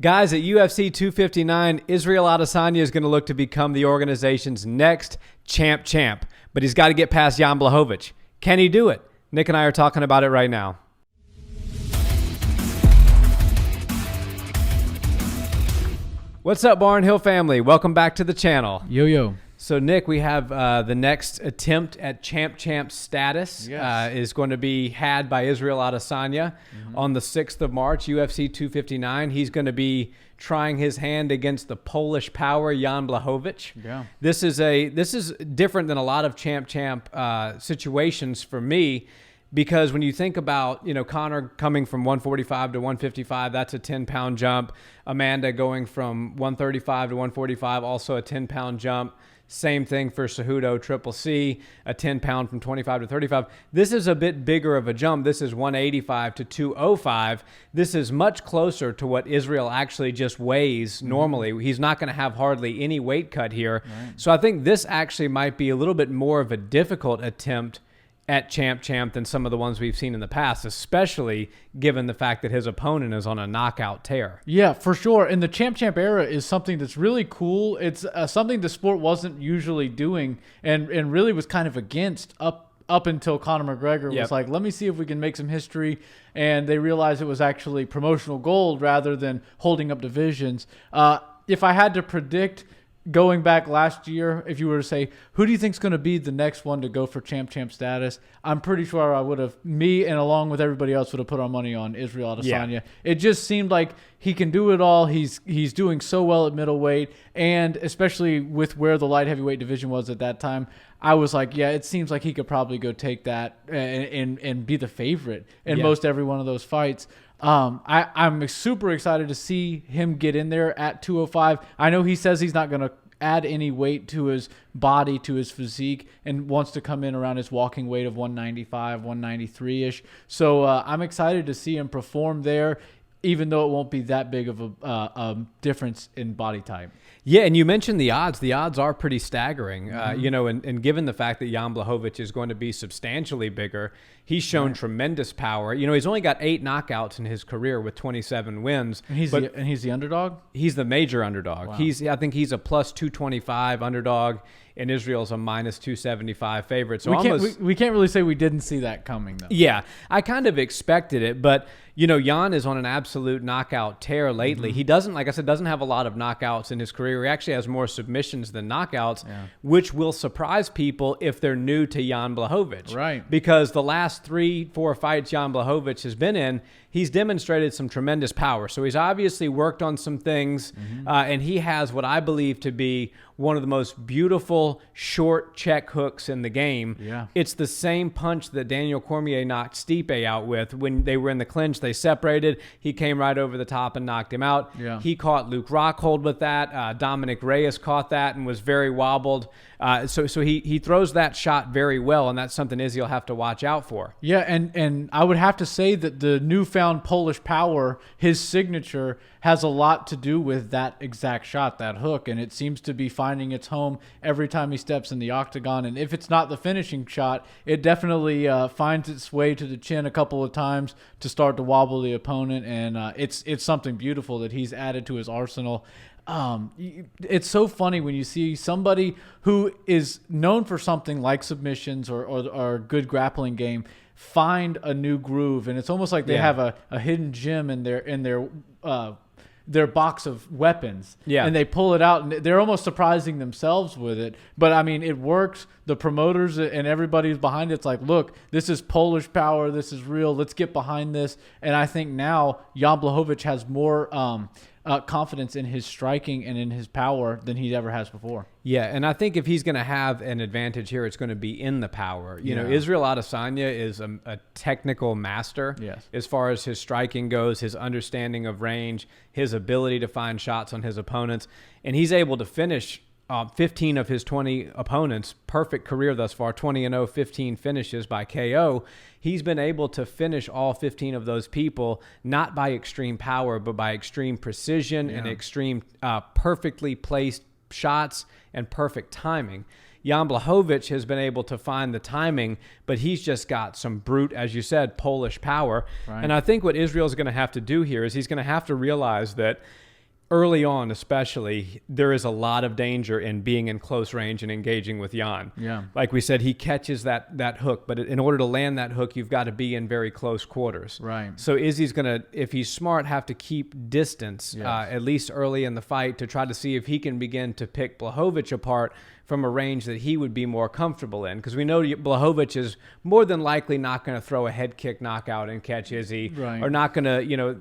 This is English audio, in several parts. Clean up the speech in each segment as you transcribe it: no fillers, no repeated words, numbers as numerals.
Guys, at UFC 259, Israel Adesanya is going to look to become the organization's next champ. But he's got to get past Jan Błachowicz. Can he do it? Nick and I are talking about it right now. What's up, Barnhill family? Welcome back to the channel. Yo. So, Nick, we have the next attempt at champ status is going to be had by Israel Adesanya on the 6th of March, UFC 259. He's going to be trying his hand against the Polish power, Jan Błachowicz. Yeah. This is different than a lot of champ situations for me, because when you think about, Conor coming from 145 to 155, that's a 10-pound jump. Amanda going from 135 to 145, also a 10-pound jump. Same thing for Cejudo, Triple C, a 10-pound from 25 to 35. This is a bit bigger of a jump. This is 185 to 205. This is much closer to what Israel actually just weighs normally. He's not going to have hardly any weight cut here. Right. So I think this actually might be a little bit more of a difficult attempt at champ than some of the ones we've seen in the past, especially given the fact that his opponent is on a knockout tear. Yeah, for sure. And the champ era is something that's really cool. It's something the sport wasn't usually doing and really was kind of against up until Conor McGregor was like, let me see if we can make some history. And they realized it was actually promotional gold rather than holding up divisions. If I had to predict, going back last year, if you were to say, who do you think is going to be the next one to go for champ status? I'm pretty sure I would have, me and along with everybody else, would have put our money on Israel Adesanya. Yeah. It just seemed like he can do it all. He's doing so well at middleweight, and especially with where the light heavyweight division was at that time, I was like, yeah, it seems like he could probably go take that and be the favorite in most every one of those fights. I'm super excited to see him get in there at 205. I know he says he's not going to add any weight to his body, to his physique, and wants to come in around his walking weight of 195, 193-ish. So I'm excited to see him perform there, even though it won't be that big of a difference in body type. Yeah, and you mentioned the odds. The odds are pretty staggering, and given the fact that Jan Błachowicz is going to be substantially bigger, he's shown tremendous power. He's only got 8 knockouts in his career with 27 wins. And he's the underdog? He's the major underdog. Wow. I think he's a plus 225 underdog, and Israel's a minus 275 favorite. So we can't really say we didn't see that coming, though. Yeah, I kind of expected it, but Jan is on an absolute knockout tear lately. He doesn't, like I said, have a lot of knockouts in his career. He actually has more submissions than knockouts, which will surprise people if they're new to Jan Błachowicz. Right. Because the last 3-4 fights Jan Błachowicz has been in, he's demonstrated some tremendous power. So he's obviously worked on some things, and he has what I believe to be one of the most beautiful short check hooks in the game. Yeah. It's the same punch that Daniel Cormier knocked Stipe out with. When they were in the clinch, they separated. He came right over the top and knocked him out. Yeah. He caught Luke Rockhold with that. Dominic Reyes caught that and was very wobbled. So he throws that shot very well, and that's something Izzy will have to watch out for. Yeah, and I would have to say that the newfound Polish power, his signature, has a lot to do with that exact shot, that hook, and it seems to be finding its home every time he steps in the octagon. And if it's not the finishing shot, it definitely finds its way to the chin a couple of times to start to wobble the opponent, and it's something beautiful that he's added to his arsenal. It's so funny when you see somebody who is known for something like submissions or good grappling game find a new groove, and it's almost like they have a hidden gem in their box of weapons, and they pull it out, and they're almost surprising themselves with it. But I mean, it works. The promoters and everybody who's behind it's like, look, this is Polish power. This is real. Let's get behind this. And I think now Jan Błachowicz has more confidence in his striking and in his power than he ever has before. Yeah, and I think if he's going to have an advantage here, it's going to be in the power. Israel Adesanya is a technical master as far as his striking goes, his understanding of range, his ability to find shots on his opponents, and he's able to finish 15 of his 20 opponents. Perfect career thus far, 20-0, 15 finishes by KO. He's been able to finish all 15 of those people, not by extreme power, but by extreme precision and extreme perfectly placed shots and perfect timing. Jan Błachowicz has been able to find the timing, but he's just got some brute, as you said, Polish power. Right. And I think what Israel's going to have to do here is he's going to have to realize that early on especially, there is a lot of danger in being in close range and engaging with Jan. Yeah. Like we said, he catches that hook, but in order to land that hook, you've got to be in very close quarters. Right. So Izzy's going to, if he's smart, have to keep distance, at least early in the fight, to try to see if he can begin to pick Błachowicz apart from a range that he would be more comfortable in. Because we know Błachowicz is more than likely not going to throw a head kick knockout and catch Izzy, or not going to,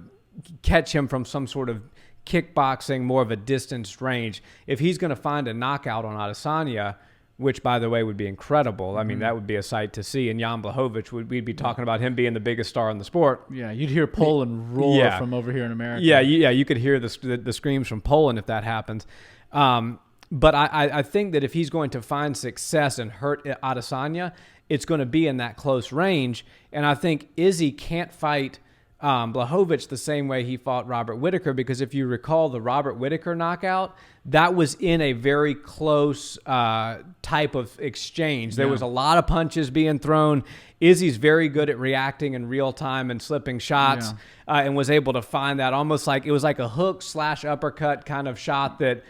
catch him from some sort of kickboxing, more of a distanced range. If he's going to find a knockout on Adesanya, which, by the way, would be incredible. I mean, that would be a sight to see. And Jan Błachowicz, we'd be talking about him being the biggest star in the sport. Yeah, you'd hear Poland roar from over here in America. Yeah, you could hear the screams from Poland if that happens. But I think that if he's going to find success and hurt Adesanya, it's going to be in that close range. And I think Izzy can't fight Blachowicz the same way he fought Robert Whittaker, because if you recall the Robert Whittaker knockout, that was in a very close type of exchange. There was a lot of punches being thrown. Izzy's very good at reacting in real time and slipping shots, and was able to find that almost like it was like a hook / uppercut kind of shot that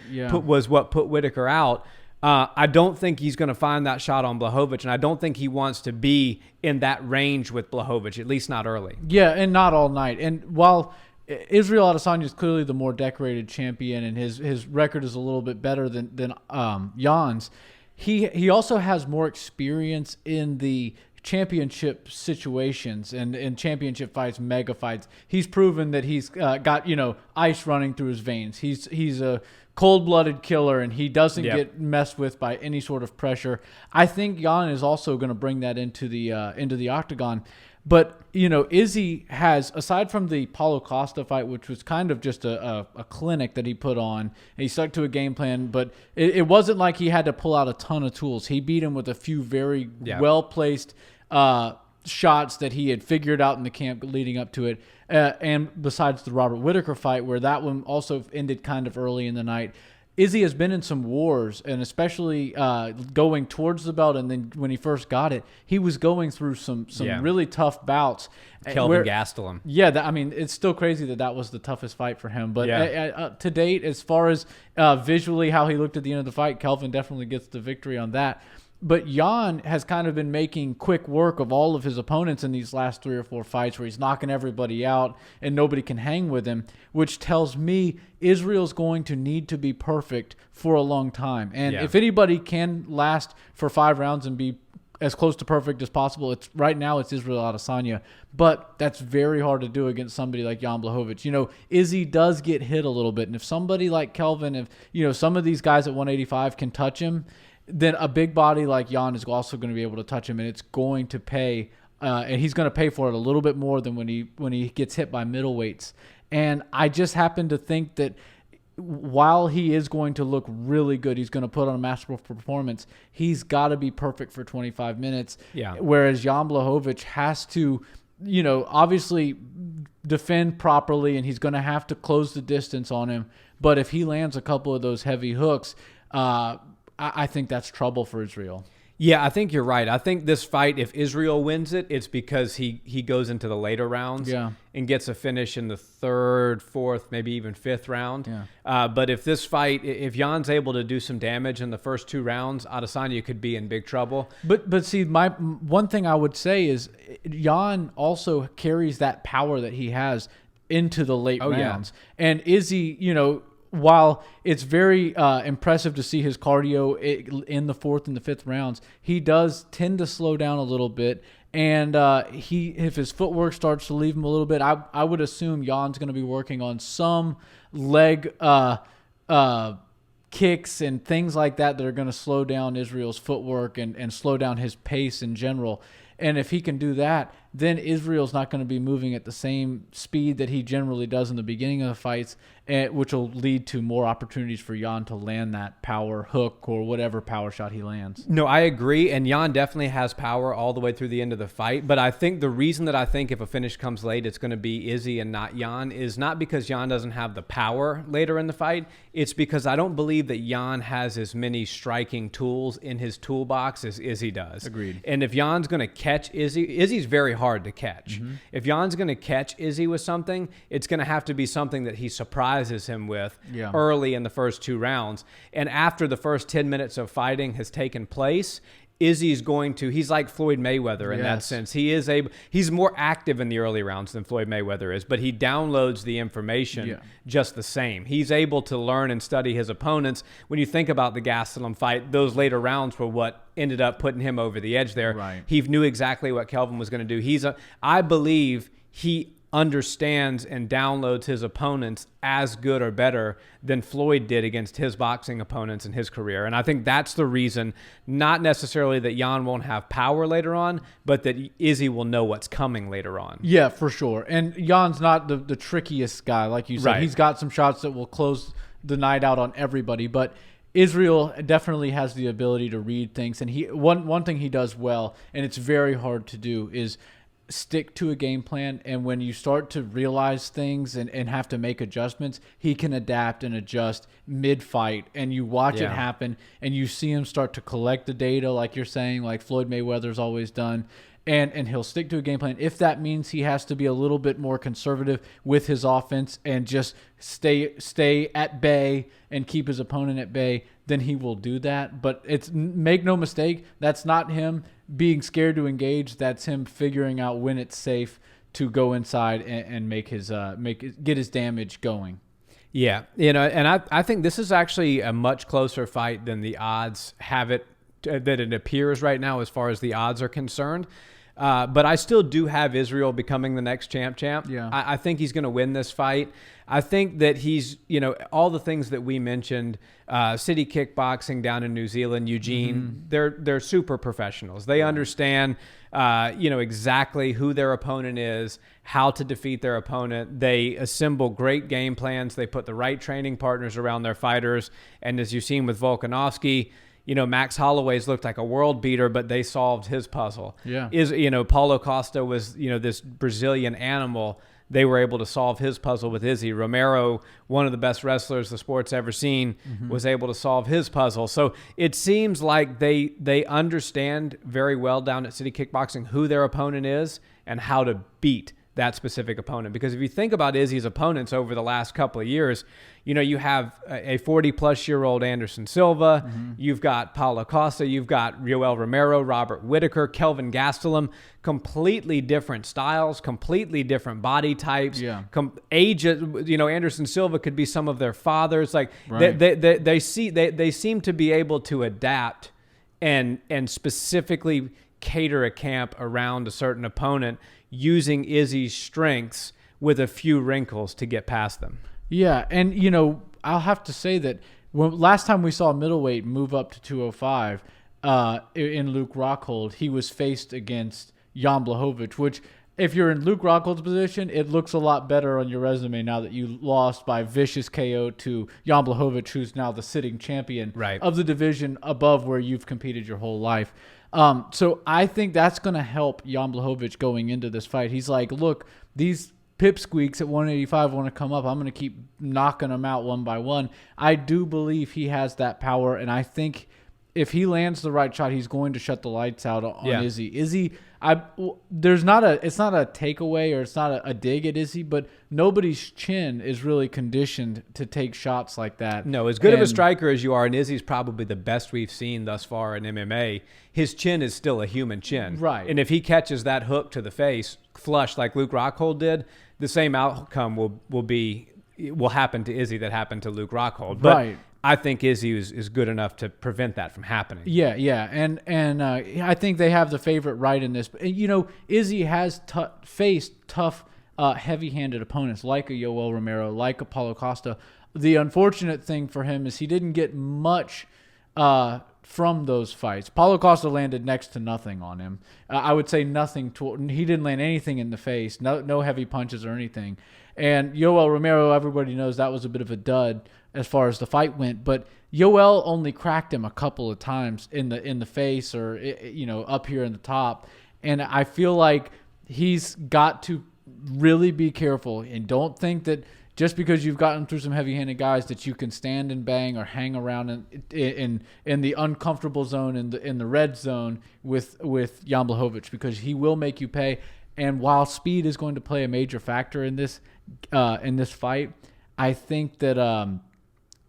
was what put Whittaker out. I don't think he's going to find that shot on Blachowicz, and I don't think he wants to be in that range with Blachowicz, at least not early. Yeah, and not all night. And while Israel Adesanya is clearly the more decorated champion, and his record is a little bit better than Jan's, he also has more experience in the championship situations and in championship fights, mega fights. He's proven that he's got ice running through his veins. He's a cold-blooded killer, and he doesn't get messed with by any sort of pressure. I think Jan is also going to bring that into the octagon. But Izzy has, aside from the Paulo Costa fight, which was kind of just a clinic that he put on, and he stuck to a game plan, but it wasn't like he had to pull out a ton of tools. He beat him with a few very well-placed shots that he had figured out in the camp leading up to it. And besides the Robert Whittaker fight, where that one also ended kind of early in the night, Izzy has been in some wars, and especially going towards the belt. And then when he first got it, he was going through some really tough bouts. Kelvin Gastelum. Yeah, it's still crazy that was the toughest fight for him. But to date, as far as visually how he looked at the end of the fight, Kelvin definitely gets the victory on that. But Jan has kind of been making quick work of all of his opponents in these last 3 or 4 fights, where he's knocking everybody out and nobody can hang with him, which tells me Israel's going to need to be perfect for a long time. And if anybody can last for 5 rounds and be as close to perfect as possible, right now it's Israel Adesanya. But that's very hard to do against somebody like Jan Błachowicz. Izzy does get hit a little bit. And if somebody like Kelvin, if some of these guys at 185 can touch him, then a big body like Jan is also going to be able to touch him, and it's going to pay, and he's going to pay for it a little bit more than when he gets hit by middleweights. And I just happen to think that while he is going to look really good, he's going to put on a masterful performance, he's got to be perfect for 25 minutes. Yeah. Whereas Jan Błachowicz has to, obviously defend properly, and he's going to have to close the distance on him. But if he lands a couple of those heavy hooks, I think that's trouble for Israel. Yeah, I think you're right. I think this fight, if Israel wins it, it's because he goes into the later rounds and gets a finish in the 3rd, 4th, maybe even 5th round. Yeah. But if this fight, if Jan's able to do some damage in the first 2 rounds, Adesanya could be in big trouble. But see, my one thing I would say is Jan also carries that power that he has into the late rounds. Yeah. And Izzy, while it's very impressive to see his cardio in the 4th and the 5th rounds, he does tend to slow down a little bit. And if his footwork starts to leave him a little bit, I would assume Jan's going to be working on some leg kicks and things like that are going to slow down Israel's footwork and slow down his pace in general. And if he can do that, then Israel's not going to be moving at the same speed that he generally does in the beginning of the fights, which will lead to more opportunities for Jan to land that power hook or whatever power shot he lands. No, I agree. And Jan definitely has power all the way through the end of the fight. But I think the reason that I think if a finish comes late, it's going to be Izzy and not Jan is not because Jan doesn't have the power later in the fight. It's because I don't believe that Jan has as many striking tools in his toolbox as Izzy does. Agreed. And if Jan's going to catch Izzy's very hard to catch. Mm-hmm. If Jan's going to catch Izzy with something, it's going to have to be something that he surprises surprises him with Yeah. early in the first 2 rounds. And after the first 10 minutes of fighting has taken place, Izzy's going to, he's like Floyd Mayweather in that sense. He's more active in the early rounds than Floyd Mayweather is, but he downloads the information just the same. He's able to learn and study his opponents. When you think about the Gastelum fight, those later rounds were what ended up putting him over the edge there. Right. He knew exactly what Kelvin was going to do. I believe he understands and downloads his opponents as good or better than Floyd did against his boxing opponents in his career. And I think that's the reason, not necessarily that Jan won't have power later on, but that Izzy will know what's coming later on. Yeah, for sure. And Jan's not the trickiest guy, like you said. Right. He's got some shots that will close the night out on everybody, but Israel definitely has the ability to read things. And one thing he does well, and it's very hard to do, is stick to a game plan. And when you start to realize things and have to make adjustments, he can adapt and adjust mid-fight. And you watch it happen, and you see him start to collect the data, like you're saying, like Floyd Mayweather's always done. And he'll stick to a game plan. If that means he has to be a little bit more conservative with his offense and just stay at bay and keep his opponent at bay, then he will do that. But make no mistake, that's not him being scared to engage. That's him figuring out when it's safe to go inside and get his damage going. Yeah, and I think this is actually a much closer fight than the odds have it that it appears right now as far as the odds are concerned. But I still do have Israel becoming the next champ. Yeah. I think he's going to win this fight. I think that he's, all the things that we mentioned, City Kickboxing down in New Zealand, Eugene, they're super professionals. They understand, exactly who their opponent is, how to defeat their opponent. They assemble great game plans. They put the right training partners around their fighters. And as you've seen with Volkanovski, Max Holloway's looked like a world beater, but they solved his puzzle. Yeah. Paulo Costa was, this Brazilian animal. They were able to solve his puzzle with Izzy. Romero, one of the best wrestlers the sport's ever seen, was able to solve his puzzle. So it seems like they understand very well down at City Kickboxing who their opponent is and how to beat that specific opponent. Because if you think about Izzy's opponents over the last couple of years, you have a 40-plus-year-old Anderson Silva. You've got Paulo Costa. You've got Yoel Romero, Robert Whittaker, Kelvin Gastelum. Completely different styles, completely different body types. Yeah. Ages. Anderson Silva could be some of their fathers. Like right. they seem to be able to adapt and specifically cater a camp around a certain opponent, using Izzy's strengths with a few wrinkles to get past them. Yeah, and I'll have to say that last time we saw a middleweight move up to 205 in Luke Rockhold, he was faced against Jan Błachowicz, which if you're in Luke Rockhold's position, it looks a lot better on your resume now that you lost by vicious KO to Jan Błachowicz, who's now the sitting champion of the division above where you've competed your whole life. So I think that's going to help Jan Błachowicz going into this fight. He's like, look, these pipsqueaks at 185 want to come up. I'm going to keep knocking them out one by one. I do believe he has that power, and I think if he lands the right shot, he's going to shut the lights out on Izzy. Izzy, it's not a takeaway or it's not a dig at Izzy, but nobody's chin is really conditioned to take shots like that. No, as good of a striker as you are, and Izzy's probably the best we've seen thus far in MMA, his chin is still a human chin. Right. And if he catches that hook to the face flush like Luke Rockhold did, the same outcome will happen to Izzy that happened to Luke Rockhold. But right. I think Izzy is good enough to prevent that from happening. Yeah, and I think they have the favorite right in this. Izzy has faced tough, heavy-handed opponents like a Yoel Romero, like a Paulo Costa. The unfortunate thing for him is he didn't get much from those fights. Paulo Costa landed next to nothing on him. I would say nothing. He didn't land anything in the face, no heavy punches or anything. And Yoel Romero, everybody knows that was a bit of a dud as far as the fight went. But Yoel only cracked him a couple of times in the face or up here in the top. And I feel like he's got to really be careful and don't think that just because you've gotten through some heavy-handed guys that you can stand and bang or hang around in the uncomfortable zone in the red zone with Jan Błachowicz, because he will make you pay. And while speed is going to play a major factor in this fight, I think that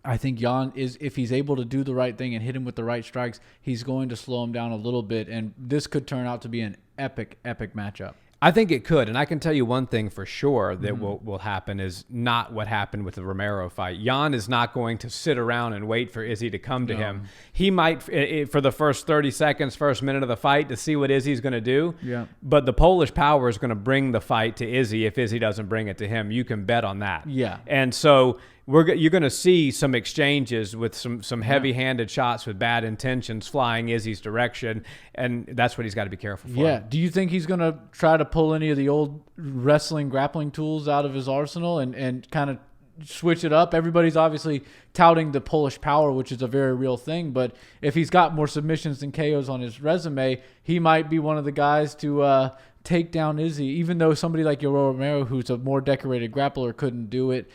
I think Jan is, if he's able to do the right thing and hit him with the right strikes, he's going to slow him down a little bit, and this could turn out to be an epic matchup. I think it could, and I can tell you one thing for sure that will happen is not what happened with the Romero fight. Jan is not going to sit around and wait for Izzy to come to him. He might, for the first 30 seconds, first minute of the fight, to see what Izzy's going to do. Yeah. But the Polish power is going to bring the fight to Izzy if Izzy doesn't bring it to him. You can bet on that. Yeah. And so you're going to see some exchanges with some heavy-handed shots with bad intentions flying Izzy's direction, and that's what he's got to be careful for. Yeah. Do you think he's going to try to pull any of the old wrestling grappling tools out of his arsenal and kind of switch it up? Everybody's obviously touting the Polish power, which is a very real thing, but if he's got more submissions than KOs on his resume, he might be one of the guys to take down Izzy, even though somebody like Yoel Romero, who's a more decorated grappler, couldn't do it.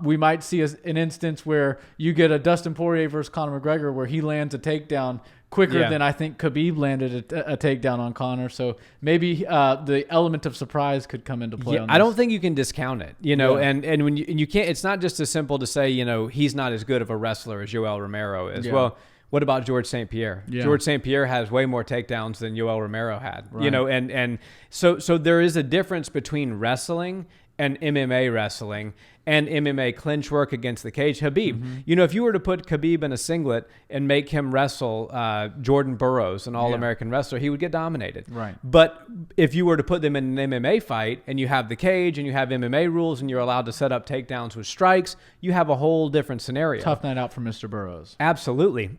We might see an instance where you get a Dustin Poirier versus Conor McGregor where he lands a takedown quicker than I think Khabib landed a takedown on Conor. So maybe the element of surprise could come into play. Yeah, I don't think you can discount it, and when you can't, it's not just as simple to say, he's not as good of a wrestler as Yoel Romero is. Yeah. Well, what about George St. Pierre? Yeah. George St. Pierre has way more takedowns than Yoel Romero had, right. And so there is a difference between wrestling and MMA wrestling and MMA clinch work against the cage. Khabib, if you were to put Khabib in a singlet and make him wrestle Jordan Burroughs, an All-American wrestler, he would get dominated. Right. But if you were to put them in an MMA fight and you have the cage and you have MMA rules and you're allowed to set up takedowns with strikes, you have a whole different scenario. Tough night out for Mr. Burroughs. Absolutely.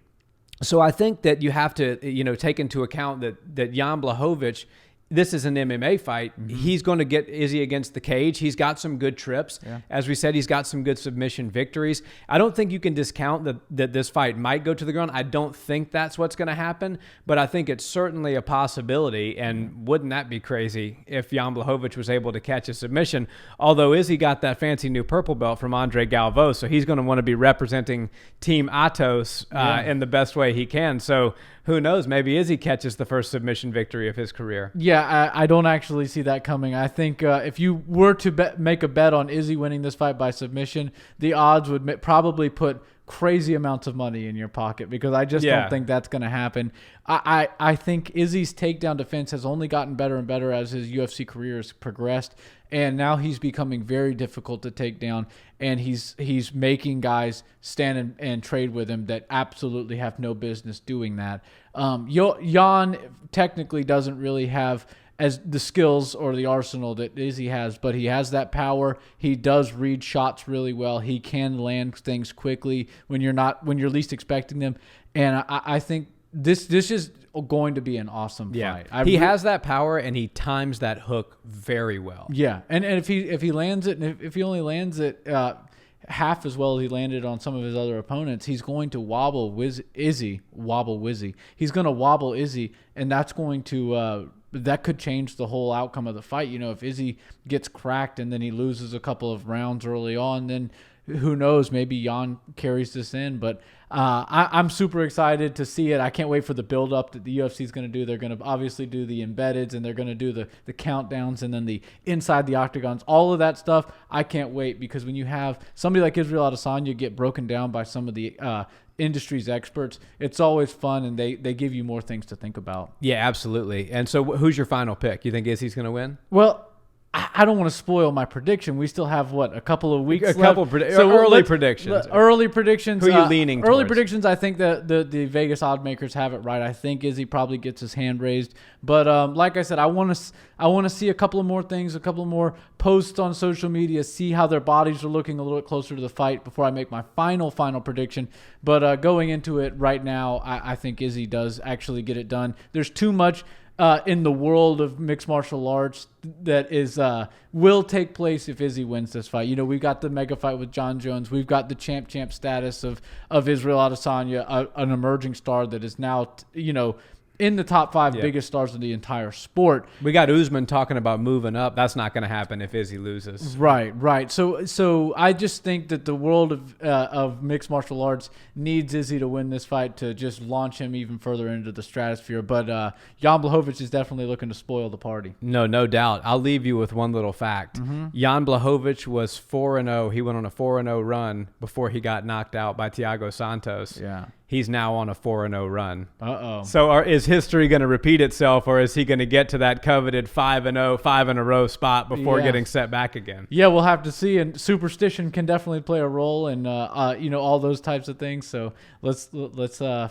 So I think that you have to, take into account that Jan Błachowicz, this is an MMA fight. He's going to get Izzy against the cage. He's got some good trips. Yeah. As we said, he's got some good submission victories. I don't think you can discount that this fight might go to the ground. I don't think that's what's going to happen, but I think it's certainly a possibility, and wouldn't that be crazy if Jan Błachowicz was able to catch a submission? Although Izzy got that fancy new purple belt from Andre Galvão, so he's going to want to be representing Team Atos in the best way he can. So who knows? Maybe Izzy catches the first submission victory of his career. Yeah, I don't actually see that coming. I think if you were to make a bet on Izzy winning this fight by submission, the odds would probably put crazy amounts of money in your pocket, because I just don't think that's going to happen. I think Izzy's takedown defense has only gotten better and better as his UFC career has progressed, and now he's becoming very difficult to take down, and he's making guys stand and trade with him that absolutely have no business doing that. Jan technically doesn't really have as the skills or the arsenal that Izzy has, but he has that power. He does read shots really well. He can land things quickly when you're least expecting them. And I think this is going to be an awesome fight. He has that power, and he times that hook very well. Yeah, and if he lands it, and if he only lands it half as well as he landed on some of his other opponents, he's going to wobble Izzy. He's going to wobble Izzy, and that's going to that could change the whole outcome of the fight. If Izzy gets cracked and then he loses a couple of rounds early on, then who knows? Maybe Jan carries this in. But I'm super excited to see it. I can't wait for the build-up that the UFC is going to do. They're going to obviously do the embeddeds, and they're going to do the countdowns, and then the inside the octagons, all of that stuff. I can't wait, because when you have somebody like Israel Adesanya get broken down by some of the industry's experts, it's always fun, and they give you more things to think about. Yeah, absolutely. And so who's your final pick? You think Izzy's going to win? Well, I don't want to spoil my prediction. We still have, a couple of weeks left? Early predictions. Early predictions. Who are you leaning towards? Early predictions, I think the Vegas odd makers have it right. I think Izzy probably gets his hand raised. But like I said, I want to see a couple of more things, a couple of more posts on social media, see how their bodies are looking a little bit closer to the fight before I make my final prediction. But going into it right now, I think Izzy does actually get it done. There's too much in the world of mixed martial arts that is will take place if Izzy wins this fight. We've got the mega fight with Jon Jones. We've got the champ status of Israel Adesanya, an emerging star that is now, in the top 5 biggest stars of the entire sport. We got Usman talking about moving up. That's not going to happen if Izzy loses. Right. So I just think that the world of mixed martial arts needs Izzy to win this fight to just launch him even further into the stratosphere. But Jan Błachowicz is definitely looking to spoil the party. No doubt. I'll leave you with one little fact. Jan Błachowicz was 4-0. He went on a 4-0 run before he got knocked out by Thiago Santos. Yeah. He's now on a 4-0 run. Uh-oh. So is history going to repeat itself, or is he going to get to that coveted 5-0, 5 in a row spot before getting set back again? Yeah, we'll have to see. And superstition can definitely play a role in, all those types of things. So let's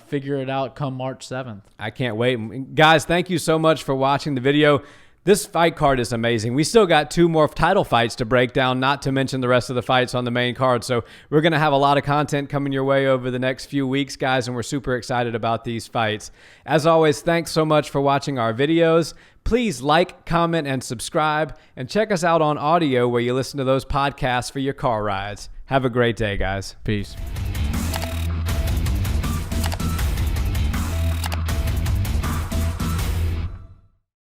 figure it out come March 7th. I can't wait. Guys, thank you so much for watching the video. This fight card is amazing. We still got 2 more title fights to break down, not to mention the rest of the fights on the main card. So we're going to have a lot of content coming your way over the next few weeks, guys, and we're super excited about these fights. As always, thanks so much for watching our videos. Please like, comment, and subscribe, and check us out on audio where you listen to those podcasts for your car rides. Have a great day, guys. Peace.